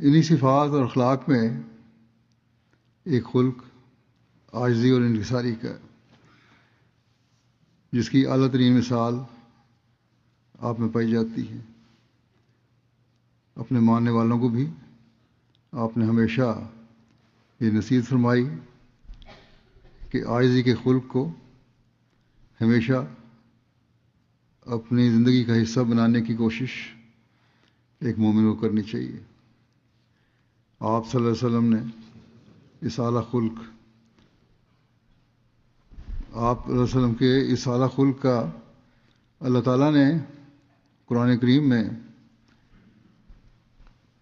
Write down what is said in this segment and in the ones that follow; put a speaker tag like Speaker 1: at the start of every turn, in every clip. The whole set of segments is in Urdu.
Speaker 1: انہی صفات اور اخلاق میں ایک خلق عاجزی اور انکساری کا ہے، جس کی اعلیٰ ترین مثال آپ میں پائی جاتی ہے۔ اپنے ماننے والوں کو بھی آپ نے ہمیشہ یہ نصیحت فرمائی کہ عاجزی کے خلق کو ہمیشہ اپنی زندگی کا حصہ بنانے کی کوشش ایک مومن کو کرنی چاہیے۔ آپ صلی اللہ علیہ وسلم نے اس اعلیٰ خلق آپ علیہ وسلم کے اس اعلیٰ خلق کا اللہ تعالیٰ نے قرآن کریم میں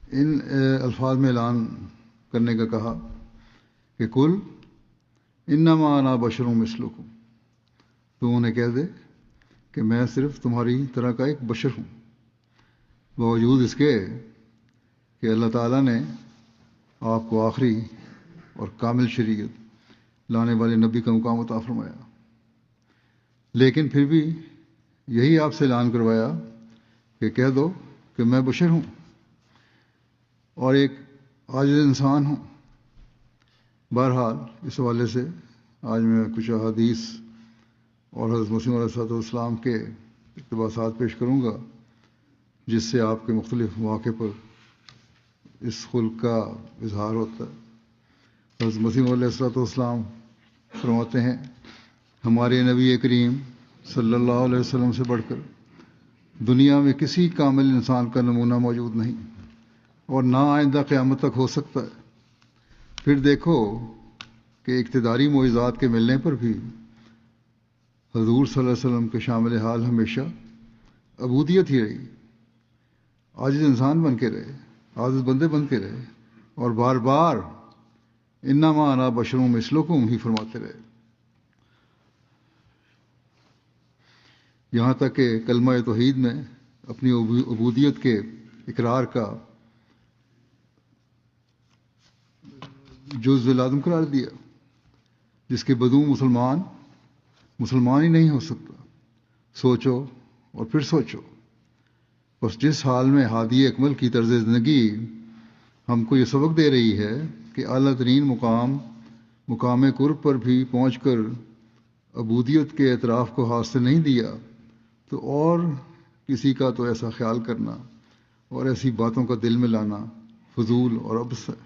Speaker 1: ان الفاظ میں اعلان کرنے کا کہا کہ قل انما انا بشر مثلکم، تو انہیں کہہ دے کہ میں صرف تمہاری طرح کا ایک بشر ہوں، باوجود اس کے کہ اللہ تعالیٰ نے آپ کو آخری اور کامل شریعت لانے والے نبی کا مقام عطا فرمایا، لیکن پھر بھی یہی آپ سے اعلان کروایا کہ کہہ دو کہ میں بشر ہوں اور ایک عاجز انسان ہوں۔ بہرحال اس حوالے سے آج میں کچھ احادیث اور حضرت مسیح علیہ السلام کے اقتباسات پیش کروں گا، جس سے آپ کے مختلف مواقع پر اس خلق کا اظہار ہوتا ہے۔ حضرت مسیح علیہ السلام فرماتے ہیں، ہمارے نبی کریم صلی اللہ علیہ وسلم سے بڑھ کر دنیا میں کسی کامل انسان کا نمونہ موجود نہیں اور نہ آئندہ قیامت تک ہو سکتا ہے۔ پھر دیکھو کہ اقتداری معجزات کے ملنے پر بھی حضور صلی اللہ علیہ وسلم کے شامل حال ہمیشہ عبودیت ہی رہی، عاجز انسان بن کے رہے، عاجز بندے بن کے رہے، اور بار بار انما انا بشر مثلکم ہی فرماتے رہے، یہاں تک کہ کلمہ توحید میں اپنی عبودیت کے اقرار کا جزء لازم قرار دیا، جس کے بدوں مسلمان ہی نہیں ہو سکتا۔ سوچو اور پھر سوچو، بس جس حال میں ہادی اکمل کی طرز زندگی ہم کو یہ سبق دے رہی ہے کہ اعلیٰ ترین مقام قرب پر بھی پہنچ کر عبودیت کے اعتراف کو ہاتھ سے نہیں دیا، تو اور کسی کا تو ایسا خیال کرنا اور ایسی باتوں کا دل میں لانا فضول اور عبث ہے۔